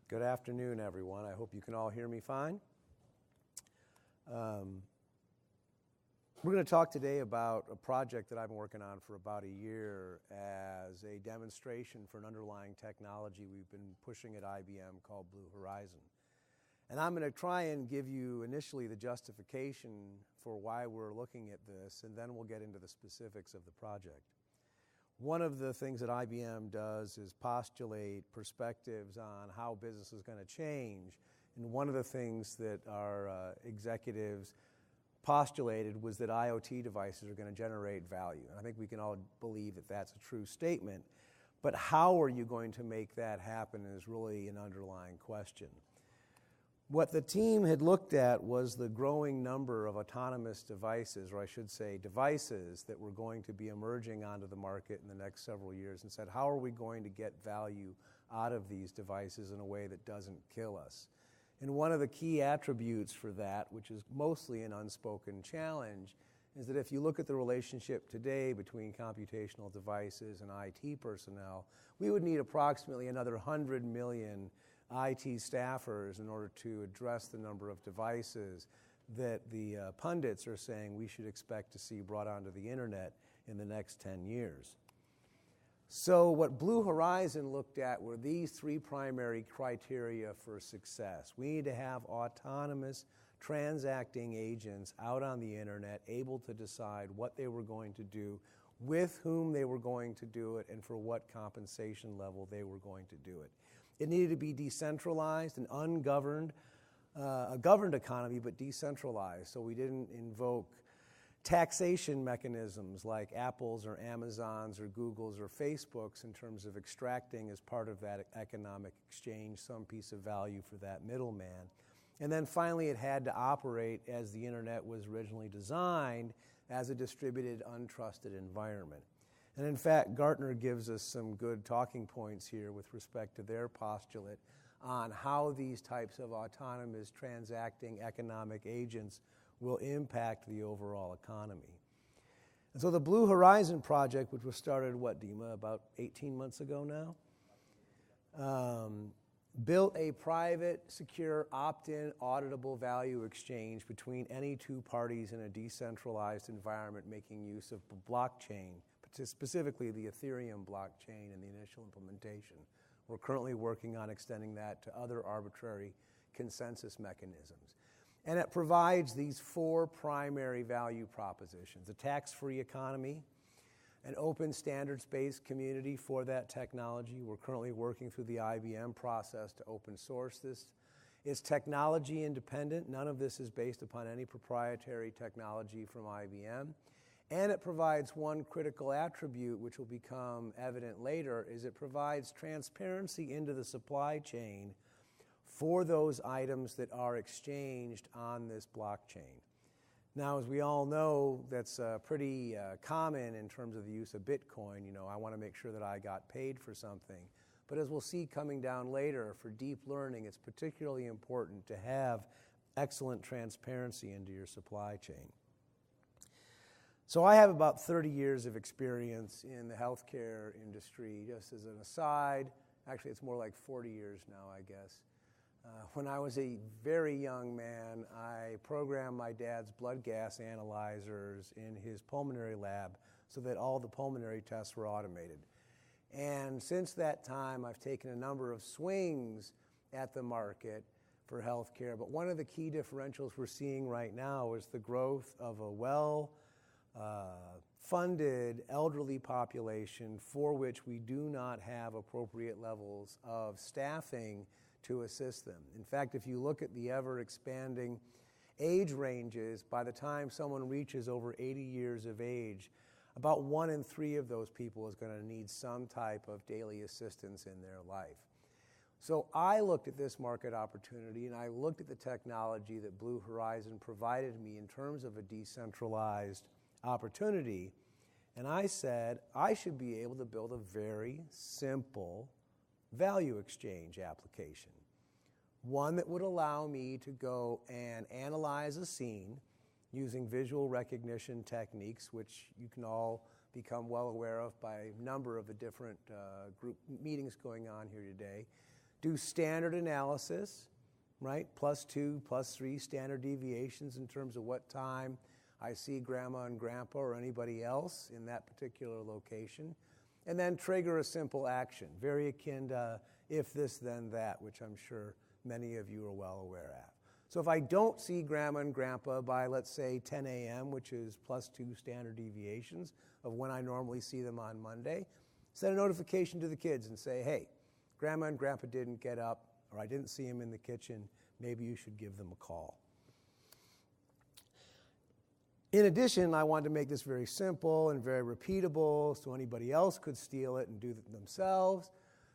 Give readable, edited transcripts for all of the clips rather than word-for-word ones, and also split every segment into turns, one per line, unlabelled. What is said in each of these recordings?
Good afternoon, everyone. I hope you can all hear me fine. We're going to talk today about a project that I've been working on for about a year as a demonstration for an underlying technology we've been pushing at IBM called Blue Horizon. And I'm going to try and give you initially the justification for why we're looking at this, and then we'll get into the specifics of the project. One of the things that IBM does is postulate perspectives on how business is going to change. And one of the things that our executives postulated was that IoT devices are going to generate value. And I think we can all believe that that's a true statement. But how are you going to make that happen is really an underlying question. What the team had looked at was the growing number of autonomous devices, or I should say devices, that were going to be emerging onto the market in the next several years, and said, how are we going to get value out of these devices in a way that doesn't kill us? And one of the key attributes for that, which is mostly an unspoken challenge, is that if you look at the relationship today between computational devices and IT personnel, we would need approximately another 100 million IT staffers in order to address the number of devices that the pundits are saying we should expect to see brought onto the internet in the next 10 years. So what Blue Horizon looked at were these three primary criteria for success. We need to have autonomous transacting agents out on the internet able to decide what they were going to do, with whom they were going to do it, and for what compensation level they were going to do it. It needed to be decentralized and ungoverned, a governed economy, but decentralized. So we didn't invoke taxation mechanisms like Apple's or Amazon's or Google's or Facebook's in terms of extracting as part of that economic exchange some piece of value for that middleman. And then finally, it had to operate as the internet was originally designed, as a distributed, untrusted environment. And in fact, Gartner gives us some good talking points here with respect to their postulate on how these types of autonomous transacting economic agents will impact the overall economy. And so the Blue Horizon project, which was started, Dima, about 18 months ago now, built a private, secure, opt-in, auditable value exchange between any two parties in a decentralized environment making use of blockchain, specifically the Ethereum blockchain in the initial implementation. We're currently working on extending that to other arbitrary consensus mechanisms. And it provides these four primary value propositions: a tax-free economy, an open standards-based community for that technology. We're currently working through the IBM process to open source this. It's technology independent. None of this is based upon any proprietary technology from IBM. And it provides one critical attribute, which will become evident later, is it provides transparency into the supply chain for those items that are exchanged on this blockchain. Now, as we all know, that's pretty common in terms of the use of Bitcoin. You know, I want to make sure that I got paid for something. But as we'll see coming down later, for deep learning, it's particularly important to have excellent transparency into your supply chain. So I have about 30 years of experience in the healthcare industry. Just as an aside, actually it's more like 40 years now, I guess. When I was a very young man, I programmed my dad's blood gas analyzers in his pulmonary lab so that all the pulmonary tests were automated. And since that time, I've taken a number of swings at the market for healthcare. But one of the key differentials we're seeing right now is the growth of a funded elderly population for which we do not have appropriate levels of staffing to assist them. In fact, if you look at the ever-expanding age ranges, by the time someone reaches over 80 years of age, about 1 in 3 of those people is going to need some type of daily assistance in their life. So I looked at this market opportunity, and I looked at the technology that Blue Horizon provided me in terms of a decentralized opportunity, and I said I should be able to build a very simple value exchange application, one that would allow me to go and analyze a scene using visual recognition techniques, which you can all become well aware of by a number of the different group meetings going on here today, do standard analysis, right? +2, +3 standard deviations in terms of what time I see grandma and grandpa or anybody else in that particular location. And then trigger a simple action, very akin to if this, then that, which I'm sure many of you are well aware of. So if I don't see grandma and grandpa by, let's say, 10 a.m., which is +2 standard deviations of when I normally see them on Monday, send a notification to the kids and say, hey, grandma and grandpa didn't get up, or I didn't see them in the kitchen, maybe you should give them a call. In addition, I wanted to make this very simple and very repeatable so anybody else could steal it and do it themselves.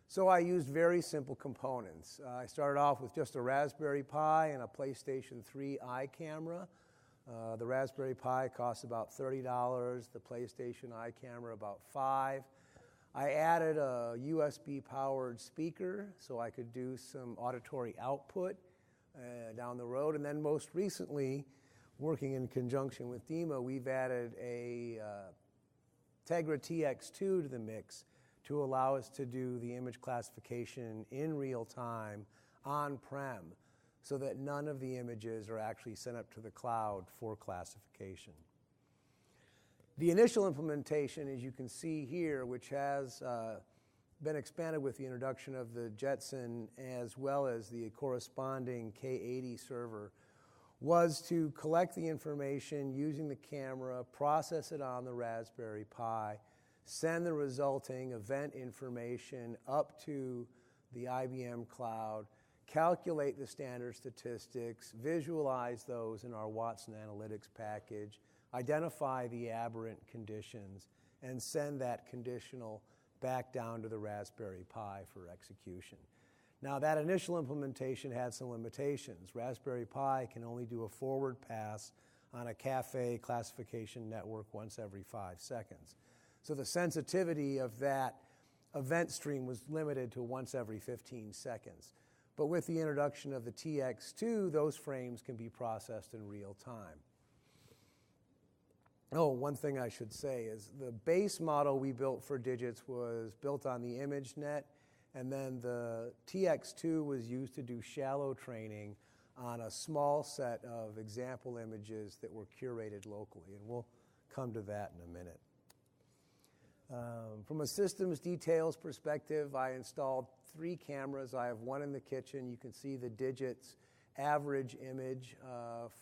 So I used very simple components. I started off with just a Raspberry Pi and a PlayStation 3 eye camera. The Raspberry Pi costs about $30, the PlayStation eye camera about $5. I added a USB-powered speaker so I could do some auditory output down the road. And then most recently, working in conjunction with Dima, we've added a Tegra TX2 to the mix to allow us to do the image classification in real time on-prem so that none of the images are actually sent up to the cloud for classification. The initial implementation, as you can see here, which has been expanded with the introduction of the Jetson as well as the corresponding K80 server, was to collect the information using the camera, process it on the Raspberry Pi, send the resulting event information up to the IBM cloud, calculate the standard statistics, visualize those in our Watson Analytics package, identify the aberrant conditions, and send that conditional back down to the Raspberry Pi for execution. Now, that initial implementation had some limitations. Raspberry Pi can only do a forward pass on a cafe classification network once every 5 seconds. So the sensitivity of that event stream was limited to once every 15 seconds. But with the introduction of the TX2, those frames can be processed in real time. Oh, one thing I should say is the base model we built for digits was built on the ImageNet, and then the TX2 was used to do shallow training on a small set of example images that were curated locally, and we'll come to that in a minute. From a systems details perspective, I installed 3 cameras. I have one in the kitchen. You can see the digits average image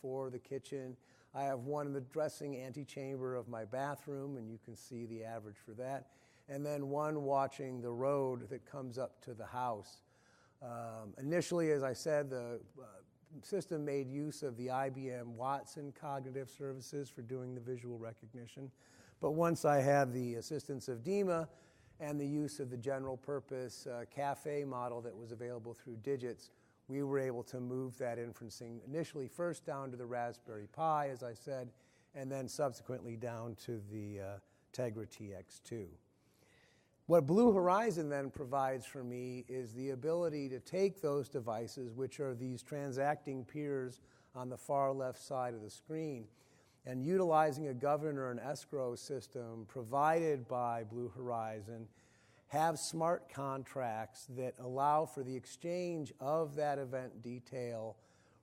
for the kitchen. I have one in the dressing antechamber of my bathroom, and you can see the average for that. And then one watching the road that comes up to the house. Initially, as I said, the system made use of the IBM Watson cognitive services for doing the visual recognition. But once I had the assistance of Dima and the use of the general purpose cafe model that was available through Digits, we were able to move that inferencing initially first down to the Raspberry Pi, as I said, and then subsequently down to the Tegra TX2. What Blue Horizon then provides for me is the ability to take those devices, which are these transacting peers on the far left side of the screen, and utilizing a governor and escrow system provided by Blue Horizon, have smart contracts that allow for the exchange of that event detail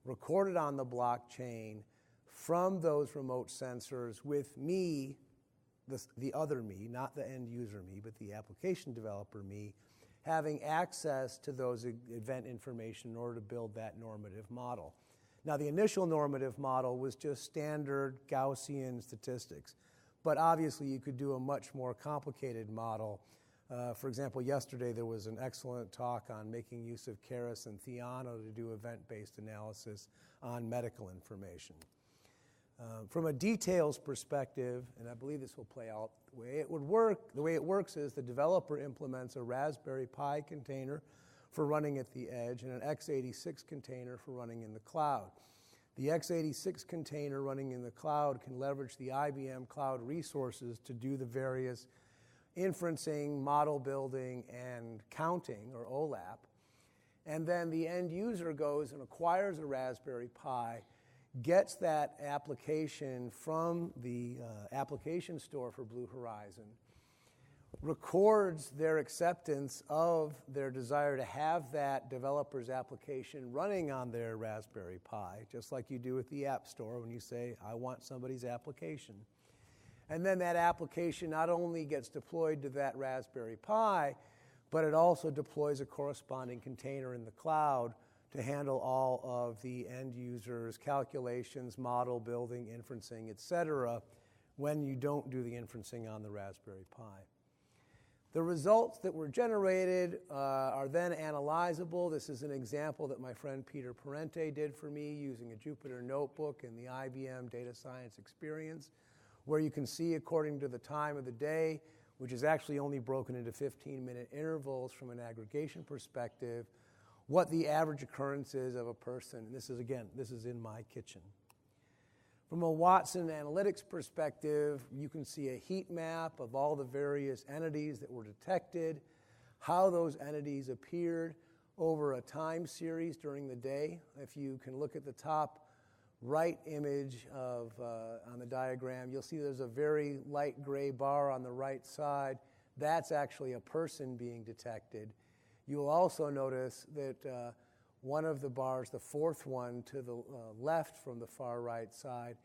recorded on the blockchain from those remote sensors with me, the other me, not the end user me, but the application developer me, having access to those event information in order to build that normative model. Now, the initial normative model was just standard Gaussian statistics, but obviously you could do a much more complicated model. For example, yesterday there was an excellent talk on making use of Keras and Theano to do event-based analysis on medical information. From a details perspective, and I believe this will play out the way it would work, the way it works is the developer implements a Raspberry Pi container for running at the edge and an x86 container for running in the cloud. The x86 container running in the cloud can leverage the IBM cloud resources to do the various inferencing, model building, and counting, or OLAP. And then the end user goes and acquires a Raspberry Pi, gets that application from the application store for Blue Horizon, records their acceptance of their desire to have that developer's application running on their Raspberry Pi, just like you do with the App Store when you say, I want somebody's application. And then that application not only gets deployed to that Raspberry Pi, but it also deploys a corresponding container in the cloud to handle all of the end user's calculations, model building, inferencing, etc., when you don't do the inferencing on the Raspberry Pi. The results that were generated are then analyzable. This is an example that my friend Peter Parente did for me using a Jupyter Notebook and the IBM Data Science Experience, where you can see according to the time of the day, which is actually only broken into 15-minute intervals from an aggregation perspective, what the average occurrence is of a person. And this is in my kitchen. From a Watson analytics perspective, you can see a heat map of all the various entities that were detected, how those entities appeared over a time series during the day. If you can look at the top right image on the diagram, you'll see there's a very light gray bar on the right side. That's actually a person being detected. You'll also notice that one of the bars, the fourth one to the left from the far right side,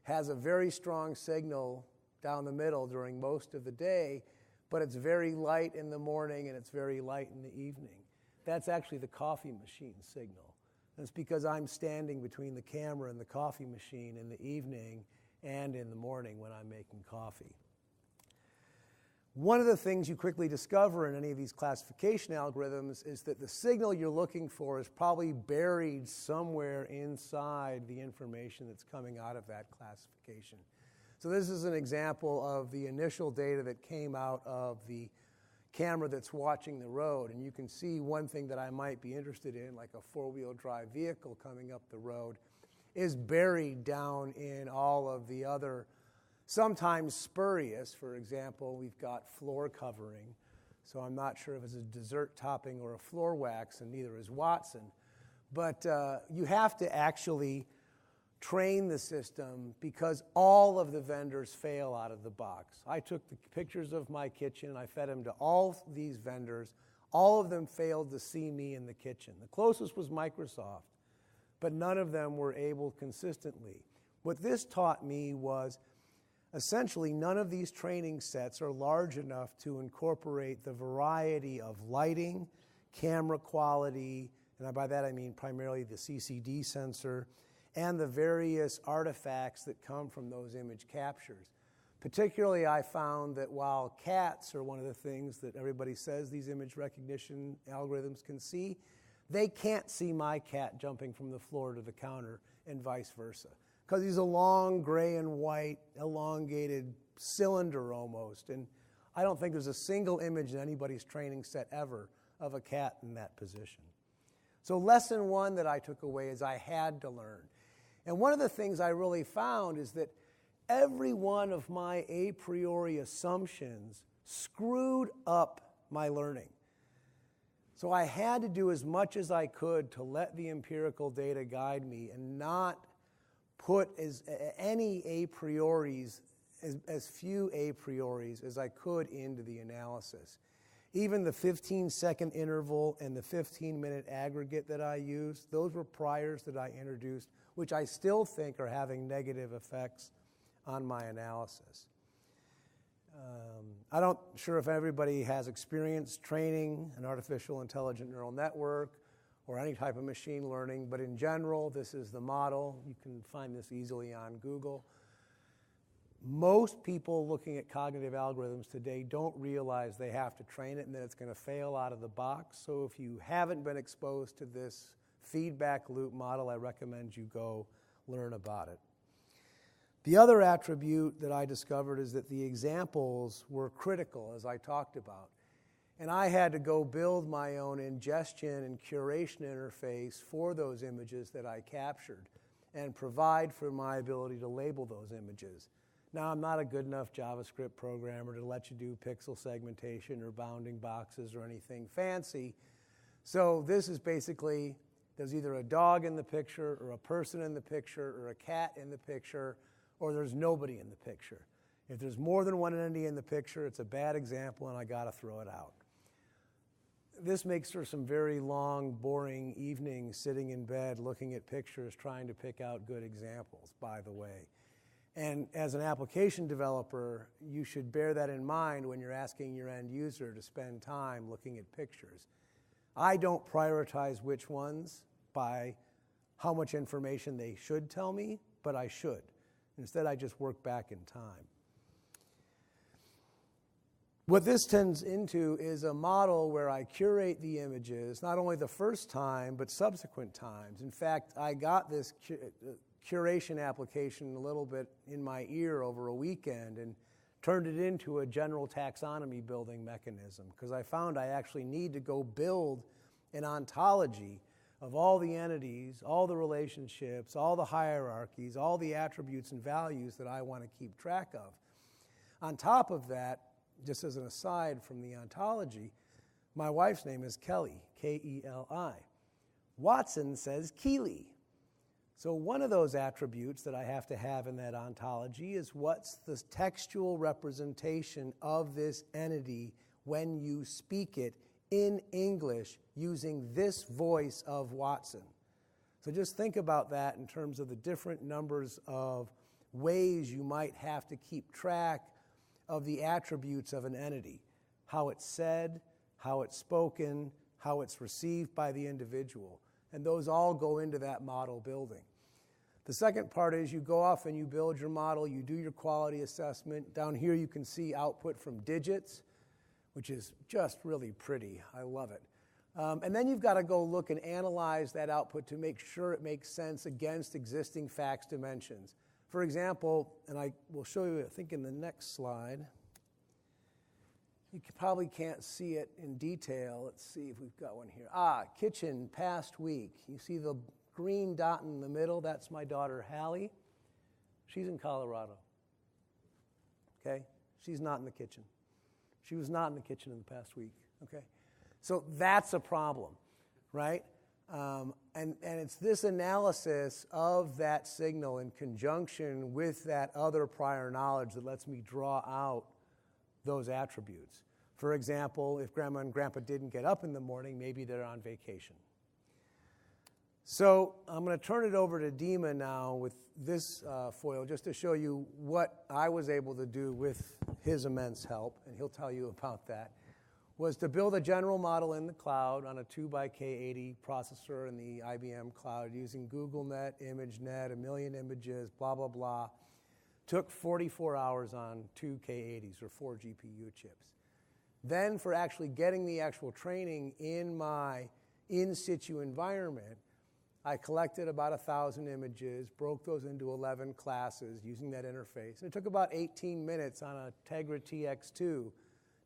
has a very strong signal down the middle during most of the day, but it's very light in the morning and it's very light in the evening. That's actually the coffee machine signal. And it's because I'm standing between the camera and the coffee machine in the evening and in the morning when I'm making coffee. One of the things you quickly discover in any of these classification algorithms is that the signal you're looking for is probably buried somewhere inside the information that's coming out of that classification. So this is an example of the initial data that came out of the camera that's watching the road. And you can see one thing that I might be interested in, like a four-wheel drive vehicle coming up the road, is buried down in all of the other sometimes spurious. For example, we've got floor covering. So I'm not sure if it's a dessert topping or a floor wax, and neither is Watson. But you have to actually train the system because all of the vendors fail out of the box. I took the pictures of my kitchen and I fed them to all these vendors. All of them failed to see me in the kitchen. The closest was Microsoft, but none of them were able consistently. What this taught me was essentially, none of these training sets are large enough to incorporate the variety of lighting, camera quality, and by that I mean primarily the CCD sensor, and the various artifacts that come from those image captures. Particularly, I found that while cats are one of the things that everybody says these image recognition algorithms can see, they can't see my cat jumping from the floor to the counter and vice versa, because he's a long gray and white, elongated cylinder almost. And I don't think there's a single image in anybody's training set ever of a cat in that position. So lesson one that I took away is I had to learn. And one of the things I really found is that every one of my a priori assumptions screwed up my learning. So I had to do as much as I could to let the empirical data guide me and not put any a prioris, as few a prioris as I could into the analysis. Even the 15-second interval and the 15-minute aggregate that I used, those were priors that I introduced, which I still think are having negative effects on my analysis. I'm not sure if everybody has experience training an artificial intelligent neural network or any type of machine learning, but in general, this is the model. You can find this easily on Google. Most people looking at cognitive algorithms today don't realize they have to train it and that it's going to fail out of the box. So if you haven't been exposed to this feedback loop model, I recommend you go learn about it. The other attribute that I discovered is that the examples were critical, as I talked about. And I had to go build my own ingestion and curation interface for those images that I captured and provide for my ability to label those images. Now, I'm not a good enough JavaScript programmer to let you do pixel segmentation or bounding boxes or anything fancy. So this is basically, there's either a dog in the picture or a person in the picture or a cat in the picture, or there's nobody in the picture. If there's more than one entity in the picture, it's a bad example and I got to throw it out. This makes for some very long, boring evenings sitting in bed looking at pictures trying to pick out good examples, by the way. And as an application developer, you should bear that in mind when you're asking your end user to spend time looking at pictures. I don't prioritize which ones by how much information they should tell me, but I should. Instead, I just work back in time. What this tends into is a model where I curate the images, not only the first time, but subsequent times. In fact, I got this curation application a little bit in my ear over a weekend and turned it into a general taxonomy building mechanism, because I found I actually need to go build an ontology of all the entities, all the relationships, all the hierarchies, all the attributes and values that I want to keep track of. On top of that, just as an aside from the ontology, my wife's name is Kelly, K-E-L-I. Watson says Keely. So one of those attributes that I have to have in that ontology is what's the textual representation of this entity when you speak it in English using this voice of Watson. So just think about that in terms of the different numbers of ways you might have to keep track of the attributes of an entity, how it's said, how it's spoken, how it's received by the individual. And those all go into that model building. The second part is you go off and you build your model, you do your quality assessment. Down here you can see output from digits, which is just really pretty. I love it. And then you've got to go look and analyze that output to make sure it makes sense against existing facts dimensions. For example, and I will show you, I think, in the next slide. You probably can't see it in detail. Let's see if we've got one here. Kitchen, past week. You see the green dot in the middle? That's my daughter, Hallie. She's in Colorado. Okay? She's not in the kitchen. She was not in the kitchen in the past week. Okay? So that's a problem, right? And it's this analysis of that signal in conjunction with that other prior knowledge that lets me draw out those attributes. For example, if Grandma and Grandpa didn't get up in the morning, maybe they're on vacation. So I'm going to turn it over to Dima now with this foil just to show you what I was able to do with his immense help, and he'll tell you about that. Was to build a general model in the cloud on a 2x-K80 processor in the IBM cloud using GoogleNet, ImageNet, 1 million images, blah, blah, blah. Took 44 hours on 2 K80s or 4 GPU chips. Then for actually getting the actual training in my in-situ environment, I collected about 1,000 images, broke those into 11 classes using that interface. And it took about 18 minutes on a Tegra TX2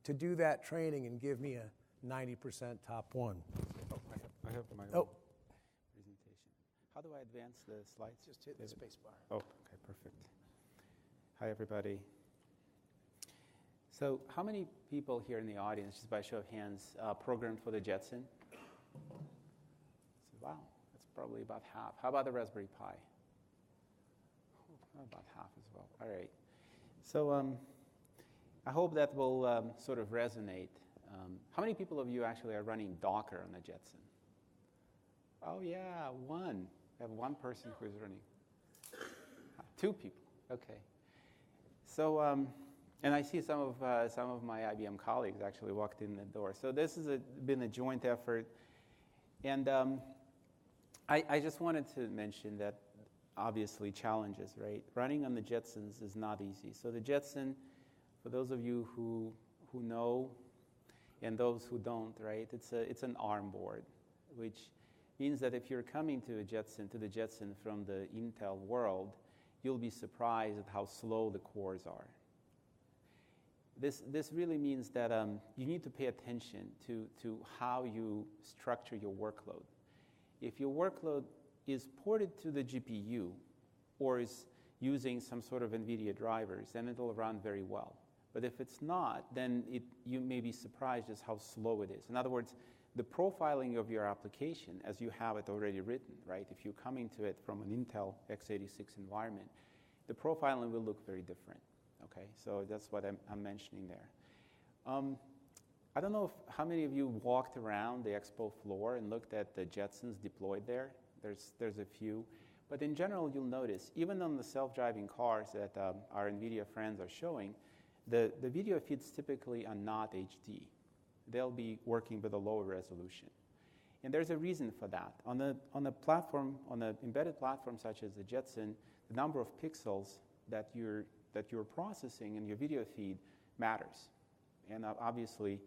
to do that training and give me a 90% top one.
Oh, I have my
own
presentation. How do I advance the slides?
Just hit the space bar.
Oh, okay, perfect. Hi, everybody. So how many people here in the audience, just by show of hands, programmed for the Jetson? So, wow, that's probably about half. How about the Raspberry Pi? Oh, about half as well. All right. So I hope that will sort of resonate. How many people of you actually are running Docker on the Jetson? Oh, yeah, one. I have one person who's running. 2 people. Okay. So, and I see some of my IBM colleagues actually walked in the door. So this has been a joint effort. And I just wanted to mention that obviously challenges, right? Running on the Jetsons is not easy. So the Jetson, for those of you who know and those who don't, right, it's an ARM board, which means that if you're coming to the Jetson from the Intel world, you'll be surprised at how slow the cores are. This really means that you need to pay attention to how you structure your workload. If your workload is ported to the GPU or is using some sort of NVIDIA drivers, then it'll run very well. But if it's not, then you may be surprised just how slow it is. In other words, the profiling of your application, as you have it already written, right? If you're coming to it from an Intel x86 environment, the profiling will look very different, Okay, so that's what I'm mentioning there. I don't know how many of you walked around the expo floor and looked at the Jetsons deployed there. There's a few. But in general, you'll notice, even on the self-driving cars that our NVIDIA friends are showing, the video feeds typically are not HD. They'll be working with a lower resolution. And there's a reason for that. On the platform, on an embedded platform such as the Jetson, the number of pixels that you're processing in your video feed matters. And obviously,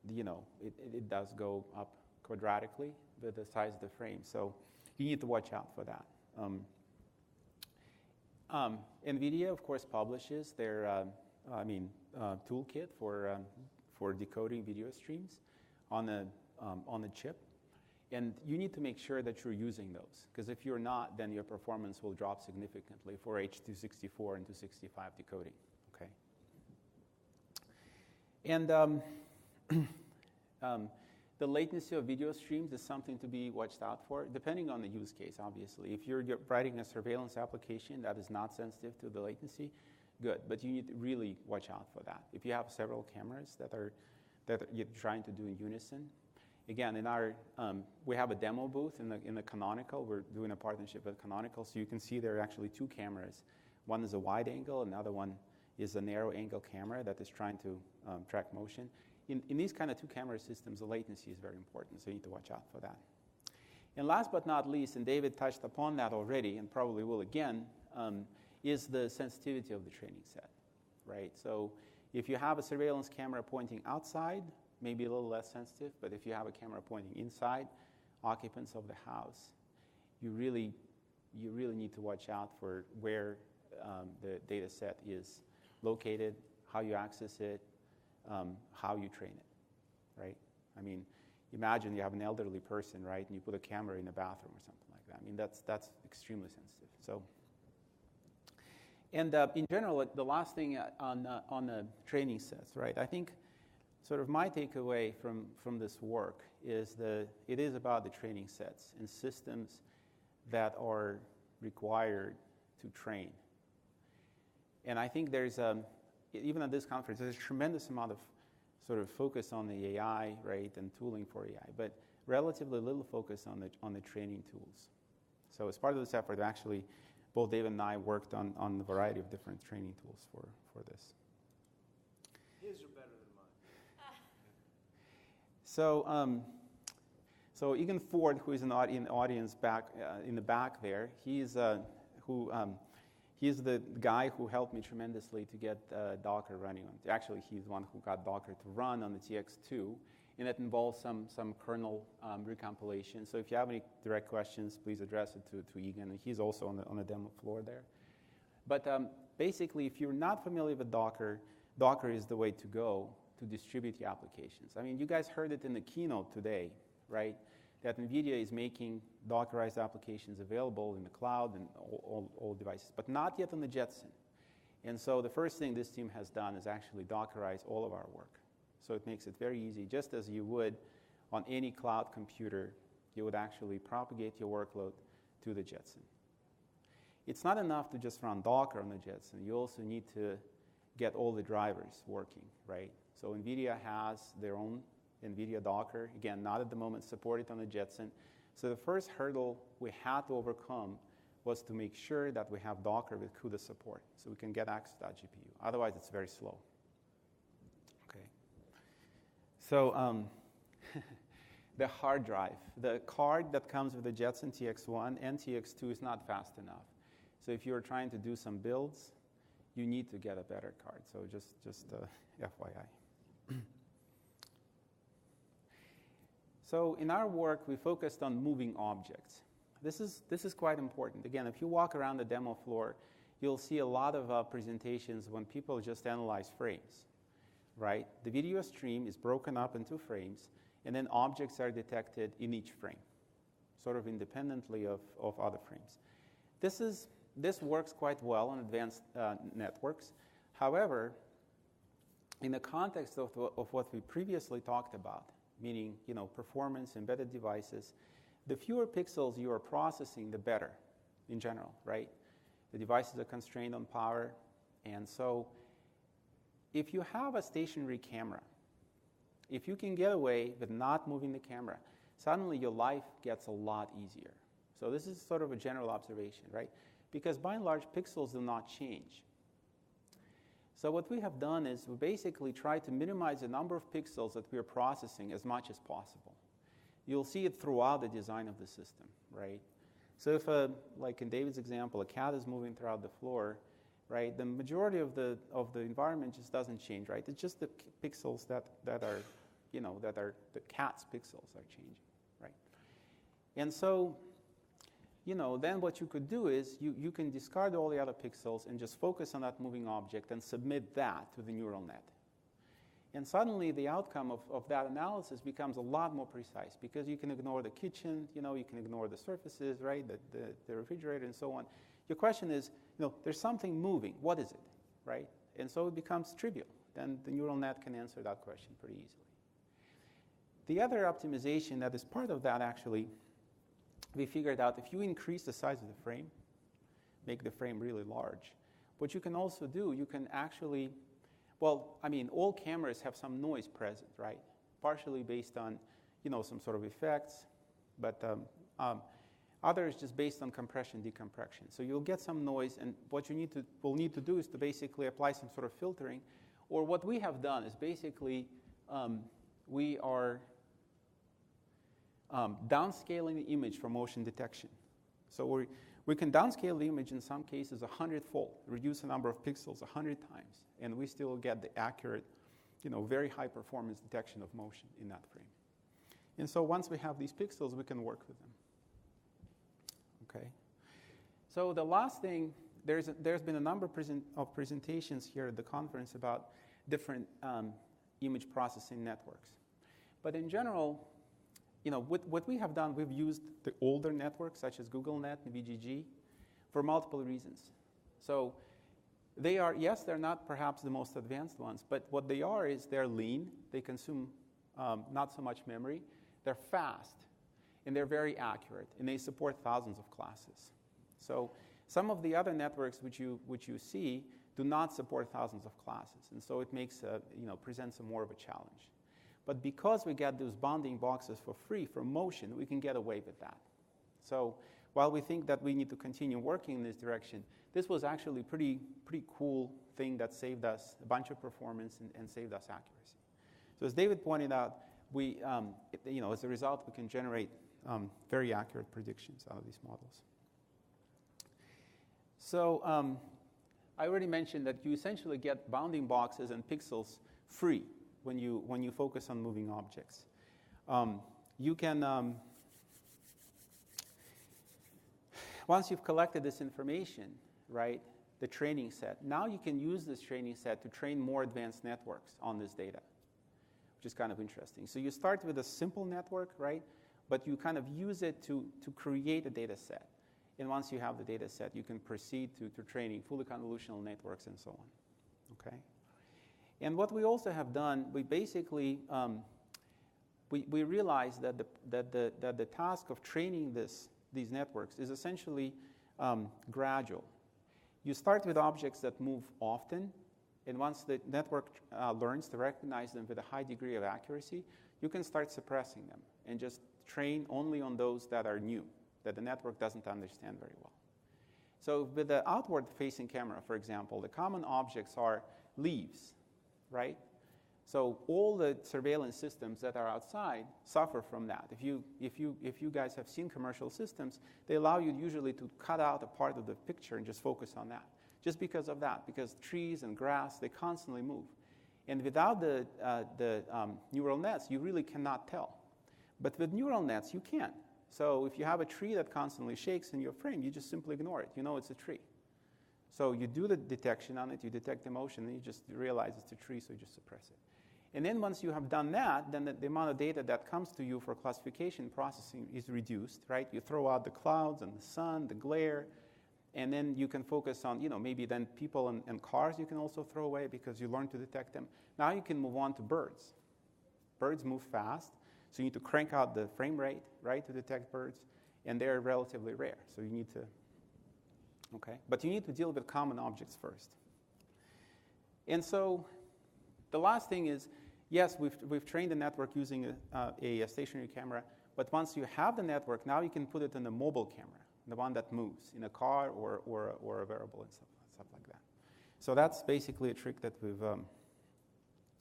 it does go up quadratically with the size of the frame. So you need to watch out for that. NVIDIA, of course, publishes their toolkit for decoding video streams on the chip. And you need to make sure that you're using those, because if you're not, then your performance will drop significantly for H.264 and 265 decoding. Okay. And the latency of video streams is something to be watched out for, depending on the use case, obviously. If you're writing a surveillance application that is not sensitive to the latency, good. But you need to really watch out for that. If you have several cameras that you're trying to do in unison, again, we have a demo booth in the Canonical. We're doing a partnership with Canonical, so you can see there are actually two cameras. One is a wide angle, another one is a narrow angle camera that is trying to track motion. In these kind of two camera systems, the latency is very important, so you need to watch out for that. And last but not least, and David touched upon that already, and probably will again, is the sensitivity of the training set, right? So if you have a surveillance camera pointing outside, maybe a little less sensitive, but if you have a camera pointing inside, occupants of the house, you really need to watch out for where the data set is located, how you access it, how you train it, right? I mean, imagine you have an elderly person, right, and you put a camera in a bathroom or something like that. I mean, that's extremely sensitive. So, and in general, the last thing on the training sets, right? I think sort of my takeaway from this work is it is about the training sets and systems that are required to train. And I think there's even at this conference, there's a tremendous amount of sort of focus on the AI, right, and tooling for AI, but relatively little focus on the training tools. So as part of this effort, actually, both David and I worked on a variety of different training tools for this.
His are better than mine.
So Egan Ford, who is in the audience back in the back there, he's the guy who helped me tremendously to get Docker running on. Actually, he's the one who got Docker to run on the TX2, and that involves some kernel recompilation. So if you have any direct questions, please address it to Egan. And he's also on the demo floor there. But basically, if you're not familiar with Docker, Docker is the way to go to distribute your applications. I mean, you guys heard it in the keynote today, right? That NVIDIA is making Dockerized applications available in the cloud and all devices, but not yet on the Jetson. And so the first thing this team has done is actually Dockerize all of our work. So it makes it very easy, just as you would on any cloud computer, you would actually propagate your workload to the Jetson. It's not enough to just run Docker on the Jetson. You also need to get all the drivers working, right? So NVIDIA has their own NVIDIA Docker, again, not at the moment supported on the Jetson. So the first hurdle we had to overcome was to make sure that we have Docker with CUDA support so we can get access to that GPU. Otherwise, it's very slow. Okay. So the hard drive, the card that comes with the Jetson TX1 and TX2 is not fast enough. So if you're trying to do some builds, you need to get a better card. So just FYI. So in our work, we focused on moving objects. This is quite important. Again, if you walk around the demo floor, you'll see a lot of presentations when people just analyze frames, right? The video stream is broken up into frames, and then objects are detected in each frame, sort of independently of other frames. This works quite well on advanced networks. However, in the context of what we previously talked about, meaning performance, embedded devices, the fewer pixels you are processing, the better in general, right? The devices are constrained on power, and so if you have a stationary camera, if you can get away with not moving the camera, suddenly your life gets a lot easier. So this is sort of a general observation, right? Because by and large, pixels do not change. So what we have done is we basically try to minimize the number of pixels that we are processing as much as possible. You'll see it throughout the design of the system, right? So if, like in David's example, a cat is moving throughout the floor, right, the majority of the environment just doesn't change, right? It's just the pixels that are, that are the cat's pixels are changing, right? And so, then what you could do is you can discard all the other pixels and just focus on that moving object and submit that to the neural net. And suddenly the outcome of that analysis becomes a lot more precise because you can ignore the kitchen, you can ignore the surfaces, right, the refrigerator and so on. Your question is, there's something moving. What is it, right? And so it becomes trivial. Then the neural net can answer that question pretty easily. The other optimization that is part of that, actually, we figured out if you increase the size of the frame, make the frame really large, what you can also do, you can actually, all cameras have some noise present, right? Partially based on, some sort of effects, but others just based on compression, decompression. So you'll get some noise, and what you will need to do is to basically apply some sort of filtering. Or what we have done is basically we are downscaling the image for motion detection. So we can downscale the image in some cases 100-fold, reduce the number of pixels 100 times, and we still get the accurate, very high performance detection of motion in that frame. And so once we have these pixels, we can work with them. Okay. So the last thing, there's been a number of presentations here at the conference about different image processing networks. But in general, what we have done, we've used the older networks such as GoogleNet and VGG for multiple reasons. So they are, yes, they're not perhaps the most advanced ones, but what they are is they're lean, they consume not so much memory, they're fast, and they're very accurate, and they support thousands of classes. So some of the other networks which you see do not support thousands of classes, and so it makes presents more of a challenge. But because we get those bounding boxes for free from motion, we can get away with that. So while we think that we need to continue working in this direction, this was actually a pretty cool thing that saved us a bunch of performance and saved us accuracy. So as David pointed out, we, as a result, we can generate very accurate predictions out of these models. So I already mentioned that you essentially get bounding boxes and pixels free when you focus on moving objects. You can, once you've collected this information, right, the training set, now you can use this training set to train more advanced networks on this data, which is kind of interesting. So you start with a simple network, right, but you kind of use it to create a data set. And once you have the data set, you can proceed to training fully convolutional networks and so on, okay? And what we also have done, we basically, we realized that the task of training these networks is essentially gradual. You start with objects that move often, and once the network learns to recognize them with a high degree of accuracy, you can start suppressing them and just train only on those that are new, that the network doesn't understand very well. So with the outward-facing camera, for example, the common objects are leaves, right? So all the surveillance systems that are outside suffer from that. If you guys have seen commercial systems, they allow you usually to cut out a part of the picture and just focus on that. Just because of that, because trees and grass, they constantly move. And without the neural nets, you really cannot tell. But with neural nets, you can. So if you have a tree that constantly shakes in your frame, you just simply ignore it. You know it's a tree. So you do the detection on it, you detect the motion, and you just realize it's a tree, so you just suppress it. And then once you have done that, then the amount of data that comes to you for classification processing is reduced, right? You throw out the clouds and the sun, the glare, and then you can focus on, maybe then people and cars you can also throw away because you learn to detect them. Now you can move on to birds. Birds move fast, so you need to crank out the frame rate, right, to detect birds, and they're relatively rare, so you need to, okay? But you need to deal with common objects first. And so The last thing is, yes, we've trained the network using a stationary camera, but once you have the network, now you can put it in a mobile camera, the one that moves in a car or a wearable and stuff like that. So that's basically a trick that we've...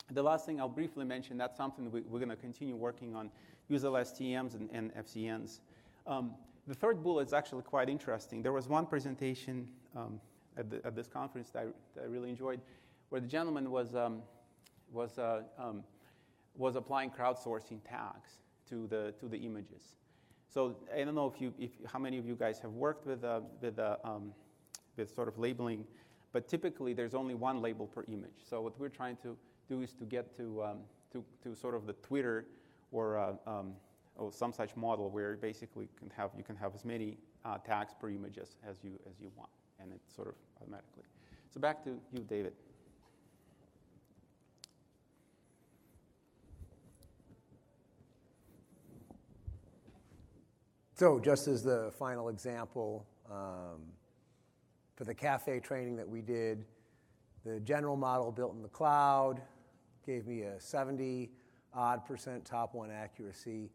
The last thing I'll briefly mention, that's something we're going to continue working on, use LSTMs and FCNs. The third bullet is actually quite interesting. There was one presentation at this conference that I really enjoyed, where the gentleman was applying crowdsourcing tags to the images. So I don't know how many of you guys have worked with sort of labeling, but typically there's only one label per image. So what we're trying to do is to get to sort of the Twitter or some such model where basically you can have as many tags per image as you want, and it's sort of automatically. So back to you, David.
So just as the final example, for the cafe training that we did, the general model built in the cloud gave me a 70-odd% top one accuracy.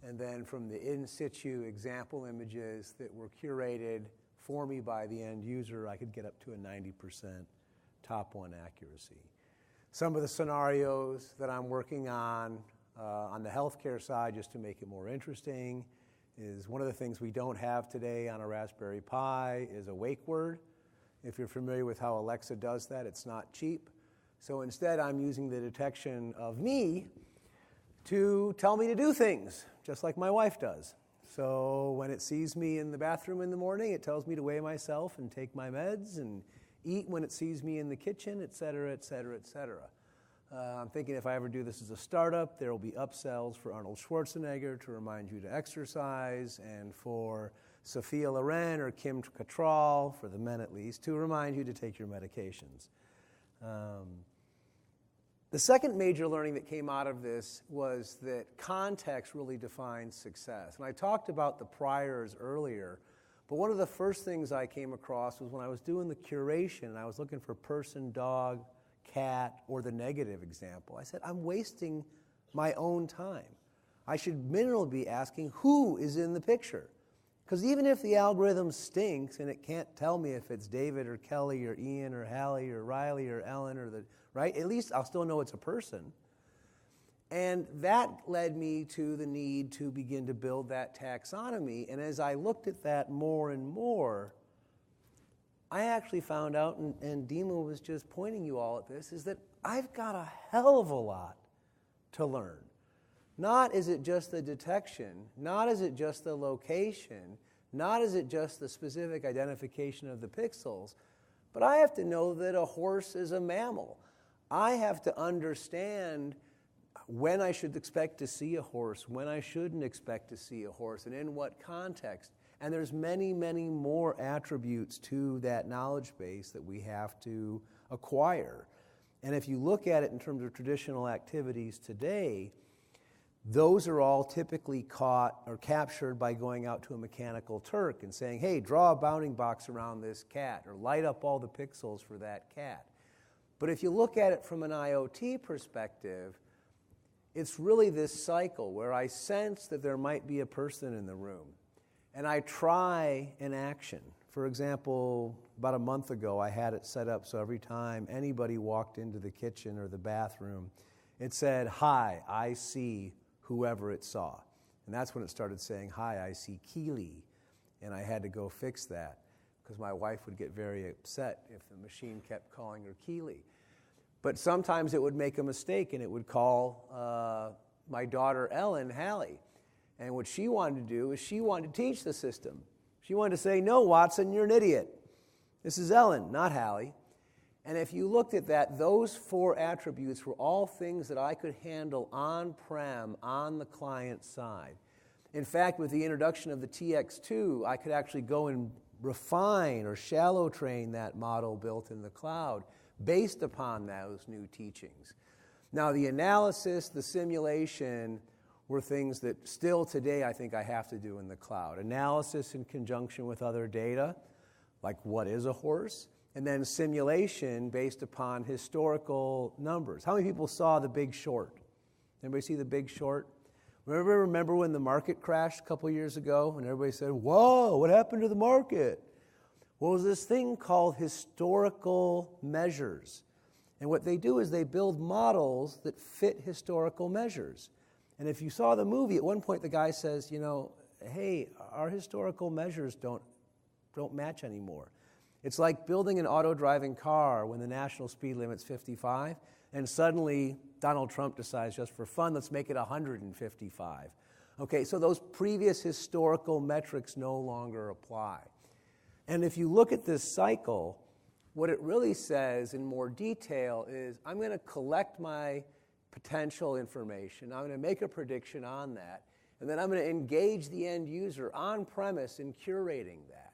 And then from the in situ example images that were curated for me by the end user, I could get up to a 90% top one accuracy. Some of the scenarios that I'm working on the healthcare side, just to make it more interesting, is one of the things we don't have today on a Raspberry Pi is a wake word. If you're familiar with how Alexa does that, it's not cheap. So instead, I'm using the detection of me to tell me to do things, just like my wife does. So when it sees me in the bathroom in the morning, it tells me to weigh myself and take my meds and eat when it sees me in the kitchen, et cetera, et cetera, et cetera. I'm thinking if I ever do this as a startup, there will be upsells for Arnold Schwarzenegger to remind you to exercise, and for Sophia Loren or Kim Cattrall, for the men at least, to remind you to take your medications. The second major learning that came out of this was that context really defines success. And I talked about the priors earlier, but one of the first things I came across was when I was doing the curation and I was looking for person, dog, cat, or the negative example. I said, I'm wasting my own time. I should minimally be asking who is in the picture. Because even if the algorithm stinks and it can't tell me if it's David or Kelly or Ian or Hallie or Riley or Ellen or right? At least I'll still know it's a person. And that led me to the need to begin to build that taxonomy. And as I looked at that more and more, I actually found out, and Dima was just pointing you all at this, is that I've got a hell of a lot to learn. Not is it just the detection, not is it just the location, not is it just the specific identification of the pixels, but I have to know that a horse is a mammal. I have to understand when I should expect to see a horse, when I shouldn't expect to see a horse, and in what context. And there's many, many more attributes to that knowledge base that we have to acquire. And if you look at it in terms of traditional activities today, those are all typically caught or captured by going out to a mechanical Turk and saying, hey, draw a bounding box around this cat, or light up all the pixels for that cat. But if you look at it from an IoT perspective, it's really this cycle where I sense that there might be a person in the room, and I try an action. For example, about a month ago, I had it set up so every time anybody walked into the kitchen or the bathroom, it said, hi, I see whoever it saw. And that's when it started saying, hi, I see Keely. And I had to go fix that because my wife would get very upset if the machine kept calling her Keely. But sometimes it would make a mistake and it would call my daughter Ellen Hallie. And what she wanted to do is she wanted to teach the system. She wanted to say, no, Watson, you're an idiot. This is Ellen, not Hallie. And if you looked at that, those four attributes were all things that I could handle on-prem, on the client side. In fact, with the introduction of the TX2, I could actually go and refine or shallow train that model built in the cloud based upon those new teachings. Now, the analysis, the simulation were things that still today I think I have to do in the cloud. Analysis in conjunction with other data, like what is a horse? and then simulation based upon historical numbers. How many people saw The Big Short? Anybody see The Big Short? Remember when the market crashed a couple years ago and everybody said, whoa, what happened to the market? Well, it was this thing called historical measures. And what they do is they build models that fit historical measures. And if you saw the movie, at one point the guy says, hey, our historical measures don't match anymore. It's like building an auto-driving car when the national speed limit's 55, and suddenly Donald Trump decides, just for fun, let's make it 155. Okay, so those previous historical metrics no longer apply. And if you look at this cycle, what it really says in more detail is I'm going to collect my potential information, I'm going to make a prediction on that, and then I'm going to engage the end user on premise in curating that.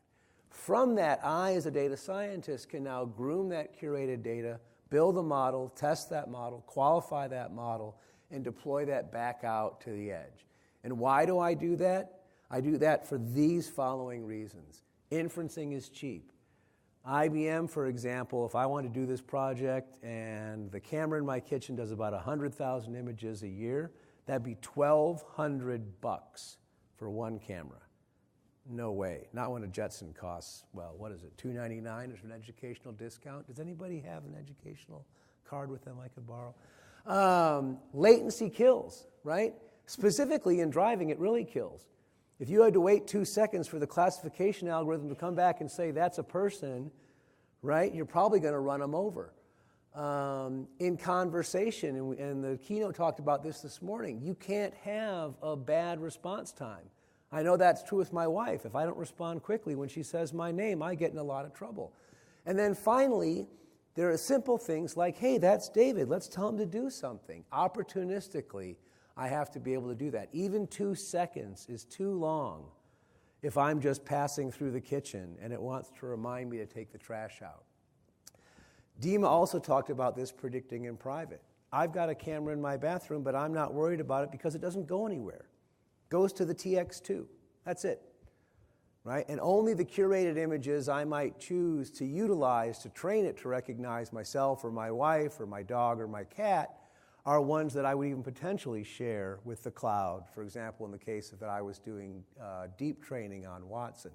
From that, I, as a data scientist, can now groom that curated data, build a model, test that model, qualify that model, and deploy that back out to the edge. And why do I do that? I do that for these following reasons. Inferencing is cheap. IBM, for example, if I want to do this project and the camera in my kitchen does about 100,000 images a year, that'd be $1,200 for one camera. No way. Not when a Jetson costs, well, what is it, $299 is an educational discount. Does anybody have an educational card with them I could borrow? Latency kills, right? Specifically in driving, it really kills. If you had to wait 2 seconds for the classification algorithm to come back and say that's a person, right, you're probably going to run them over. In conversation, and the keynote talked about this morning, you can't have a bad response time. I know that's true with my wife. If I don't respond quickly when she says my name, I get in a lot of trouble. And then finally, there are simple things like, hey, that's David. Let's tell him to do something. Opportunistically, I have to be able to do that. Even 2 seconds is too long if I'm just passing through the kitchen and it wants to remind me to take the trash out. Dima also talked about this predicting in private. I've got a camera in my bathroom, but I'm not worried about it because it doesn't go anywhere. Goes to the TX2. That's it, right? And only the curated images I might choose to utilize to train it to recognize myself or my wife or my dog or my cat are ones that I would even potentially share with the cloud. For example, in the case that I was doing deep training on Watson.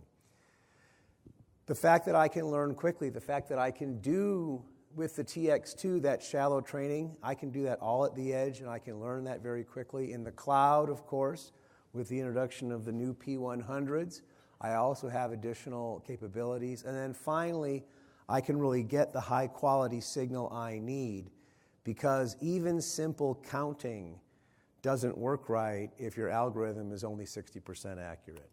The fact that I can learn quickly, the fact that I can do with the TX2 that shallow training, I can do that all at the edge and I can learn that very quickly. In the cloud, of course, with the introduction of the new P100s, I also have additional capabilities. And then finally, I can really get the high quality signal I need because even simple counting doesn't work right if your algorithm is only 60% accurate.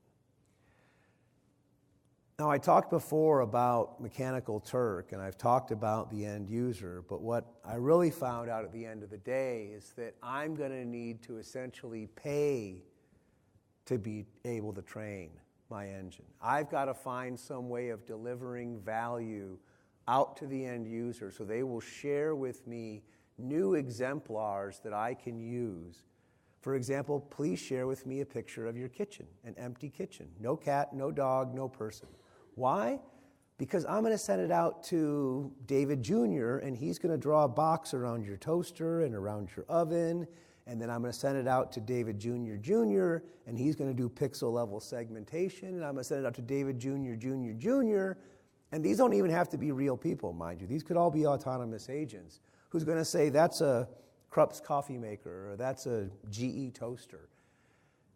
Now, I talked before about Mechanical Turk, and I've talked about the end user, but what I really found out at the end of the day is that I'm going to need to essentially pay to be able to train my engine. I've got to find some way of delivering value out to the end user so they will share with me new exemplars that I can use. For example, please share with me a picture of your kitchen, an empty kitchen. No cat, no dog, no person. Why? Because I'm going to send it out to David Jr., and he's going to draw a box around your toaster and around your oven, and then I'm going to send it out to David Jr., Jr., and he's going to do pixel-level segmentation, and I'm going to send it out to David Jr., Jr., Jr., and these don't even have to be real people, mind you. These could all be autonomous agents who's going to say, that's a Krupp's coffee maker, or that's a GE toaster.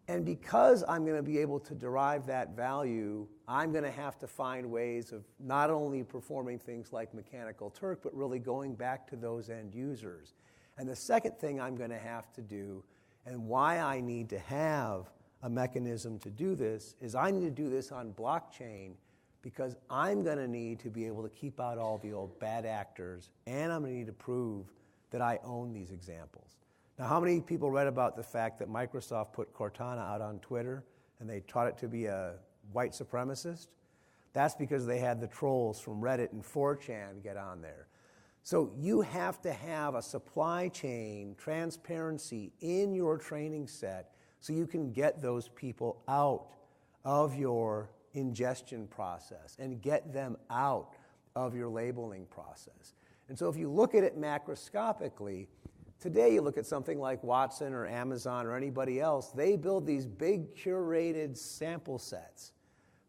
And because I'm going to be able to derive that value, I'm going to have to find ways of not only performing things like Mechanical Turk, but really going back to those end users. And the second thing I'm going to have to do, and why I need to have a mechanism to do this, is I need to do this on blockchain because I'm going to need to be able to keep out all the old bad actors, and I'm going to need to prove that I own these examples. Now, how many people read about the fact that Microsoft put Cortana out on Twitter and they taught it to be a white supremacist? That's because they had the trolls from Reddit and 4chan get on there. So you have to have a supply chain transparency in your training set so you can get those people out of your ingestion process and get them out of your labeling process. And so if you look at it macroscopically, today you look at something like Watson or Amazon or anybody else, they build these big curated sample sets,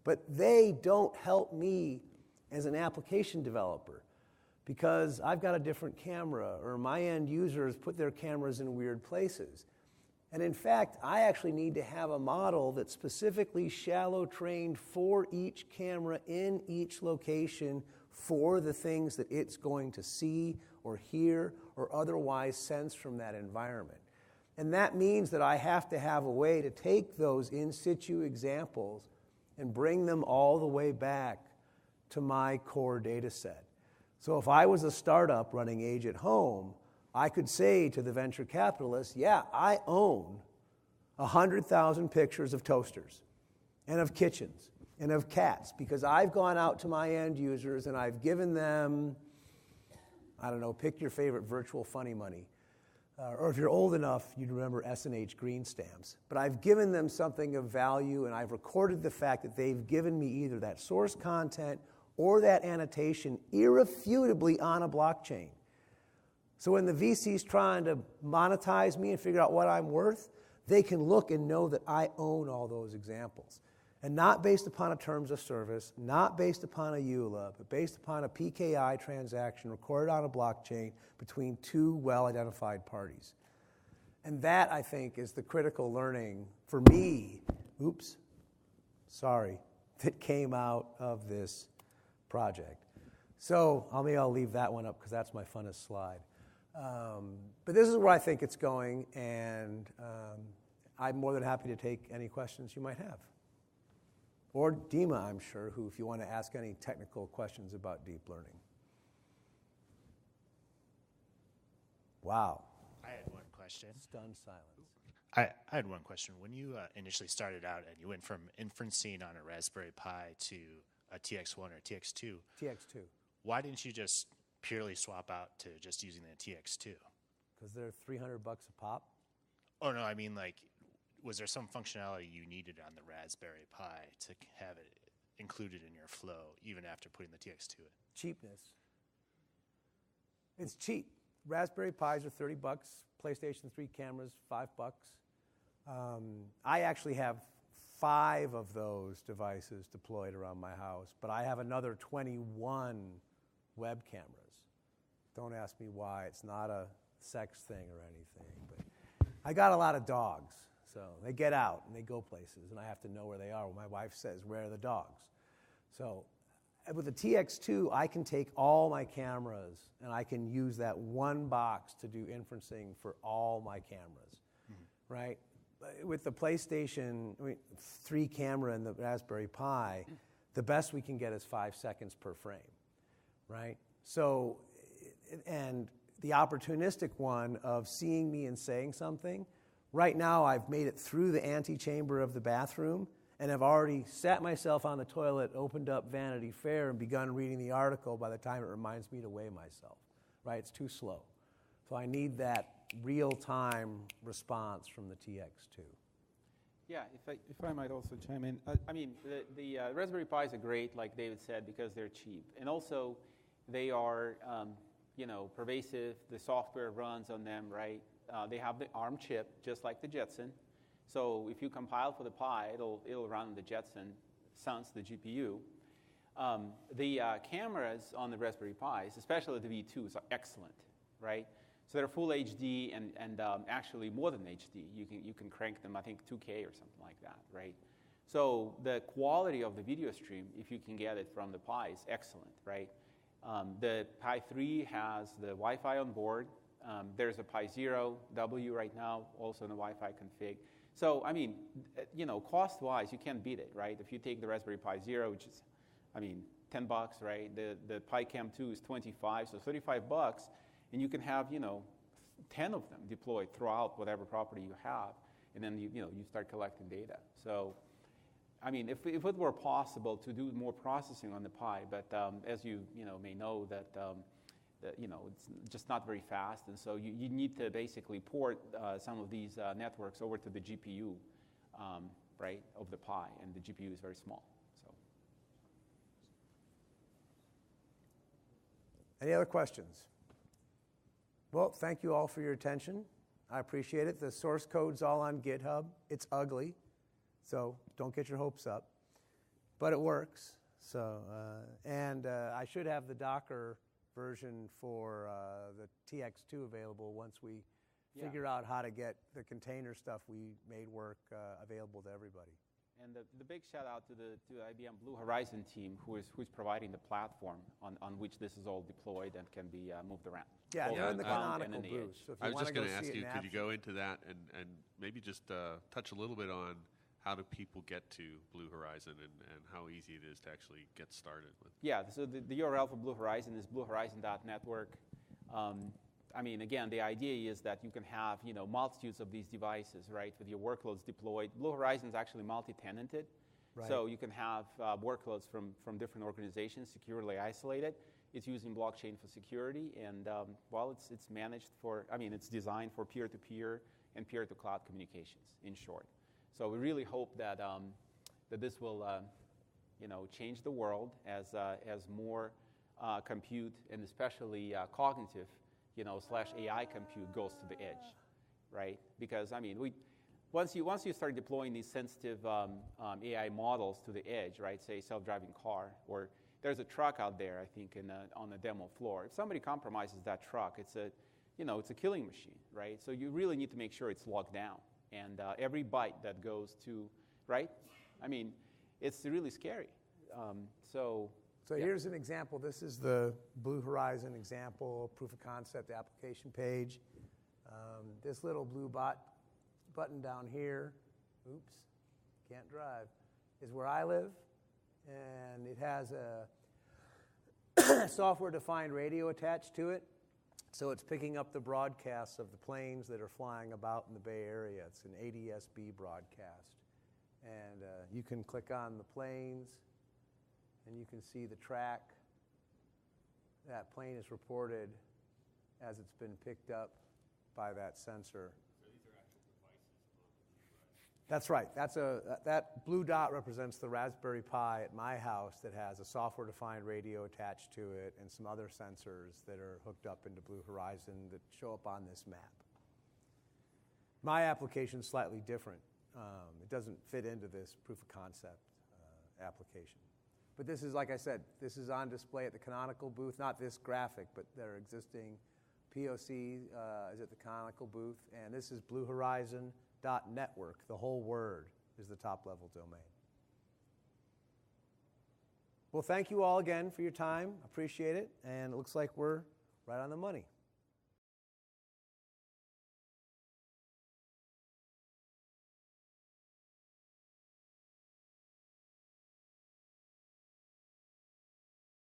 but they don't help me as an application developer because I've got a different camera or my end users put their cameras in weird places. And in fact, I actually need to have a model that's specifically shallow trained for each camera in each location for the things that it's going to see or hear or otherwise sense from that environment. And that means that I have to have a way to take those in situ examples and bring them all the way back to my core data set. So if I was a startup running ageathome, I could say to the venture capitalist, yeah, I own 100,000 pictures of toasters and of kitchens and of cats because I've gone out to my end users and I've given them, I don't know, pick your favorite virtual funny money. Or if you're old enough, you'd remember S&H green stamps. But I've given them something of value and I've recorded the fact that they've given me either that source content or that annotation irrefutably on a blockchain. So when the VC's trying to monetize me and figure out what I'm worth, they can look and know that I own all those examples. And not based upon a terms of service, not based upon a EULA, but based upon a PKI transaction recorded on a blockchain between two well-identified parties. And that, I think, is the critical learning for me, that came out of this project. So maybe I'll leave that one up because that's my funnest slide. But this is where I think it's going, and I'm more than happy to take any questions you might have. Or Dima, I'm sure, who, if you want to ask any technical questions about deep learning. Wow.
I had one question.
Stunned silence.
I had one question. When you initially started out and you went from inferencing on a Raspberry Pi to a TX1 or TX2,
TX2.
why didn't you just purely swap out to just using the TX2?
Because they're $300 a pop.
Oh, no, I mean, like, was there some functionality you needed on the Raspberry Pi to have it included in your flow, even after putting the TX2 in?
Cheapness. It's cheap. Raspberry Pis are $30. PlayStation 3 cameras, $5. I actually have 5 of those devices deployed around my house, but I have another 21 web cameras. Don't ask me why. It's not a sex thing or anything, but I got a lot of dogs. So they get out and they go places, and I have to know where they are. Well, my wife says, where are the dogs? So with the TX2, I can take all my cameras, and I can use that one box to do inferencing for all my cameras, right? With the PlayStation 3 camera and the Raspberry Pi, the best we can get is 5 seconds per frame, right? So, and the opportunistic one of seeing me and saying something, right now, I've made it through the antechamber of the bathroom and have already sat myself on the toilet, opened up Vanity Fair, and begun reading the article by the time it reminds me to weigh myself, right? It's too slow. So I need that real-time response from the TX2.
Yeah, if I might also chime in. I mean, the Raspberry Pis are great, like David said, because they're cheap. And also, they are, pervasive. The software runs on them, right? They have the ARM chip, just like the Jetson. So if you compile for the Pi, it'll run the Jetson, sans the GPU. The cameras on the Raspberry Pis, especially the V2s, are excellent, right? So they're full HD and actually more than HD. You can crank them, I think, 2K or something like that, right? So the quality of the video stream, if you can get it from the Pi, is excellent, right? The Pi 3 has the Wi-Fi on board. There's a Pi Zero W right now, also in the Wi-Fi config. So, I mean, cost-wise, you can't beat it, right? If you take the Raspberry Pi Zero, which is, $10, right? The Pi Cam 2 is 25, so $35, and you can have, 10 of them deployed throughout whatever property you have, and then you start collecting data. So, if it were possible to do more processing on the Pi, but as you may know that. It's just not very fast, and so you need to basically port some of these networks over to the GPU, right, of the Pi, and the GPU is very small. So,
Any other questions? Well, thank you all for your attention. I appreciate it. The source code's all on GitHub. It's ugly, so don't get your hopes up. But it works. So, I should have the Docker version for the TX2 available once we figure out how to get the container stuff we made work available to everybody.
And the big shout out to the IBM Blue Horizon team who's providing the platform on which this is all deployed and can be moved around.
Yeah,
both
they're in the
cloud
canonical
and in the
booth.
edge.
So if
I
you
was just
wanna
going to
see
ask
it
you,
in
could you
action-
go into that and maybe just touch a little bit on how do people get to Blue Horizon and how easy it is to actually get started with?
Yeah, so the URL for Blue Horizon is bluehorizon.network. I mean, again, the idea is that you can have, multitudes of these devices, right, with your workloads deployed. Blue Horizon is actually multi-tenanted,
Right.
so you can have workloads from different organizations securely isolated. It's using blockchain for security, and it's managed it's designed for peer-to-peer and peer-to-cloud communications, in short. So we really hope that that this will, change the world as more compute and especially cognitive, /AI compute goes to the edge, right? Because once you start deploying these sensitive AI models to the edge, right? Say self-driving car, or there's a truck out there, I think, on the demo floor. If somebody compromises that truck, it's a killing machine, right? So you really need to make sure it's locked down, and every byte that goes to, right? It's really scary.
So here's an example. This is the Blue Horizon example, proof of concept application page. This little blue button down here, oops, can't drive, is where I live. And it has a software-defined radio attached to it. So it's picking up the broadcasts of the planes that are flying about in the Bay Area. It's an ADS-B broadcast. And you can click on the planes, and you can see the track. That plane is reported as it's been picked up by that sensor.
So these are actual devices.
That's right. That blue dot represents the Raspberry Pi at my house that has a software-defined radio attached to it and some other sensors that are hooked up into Blue Horizon that show up on this map. My application is slightly different. It doesn't fit into this proof of concept application. But this is, like I said, this is on display at the Canonical booth, not this graphic, but their existing POC is at the Canonical booth, and this is bluehorizon.network. The whole word is the top-level domain. Well, thank you all again for your time. Appreciate it, and it looks like we're right on the money.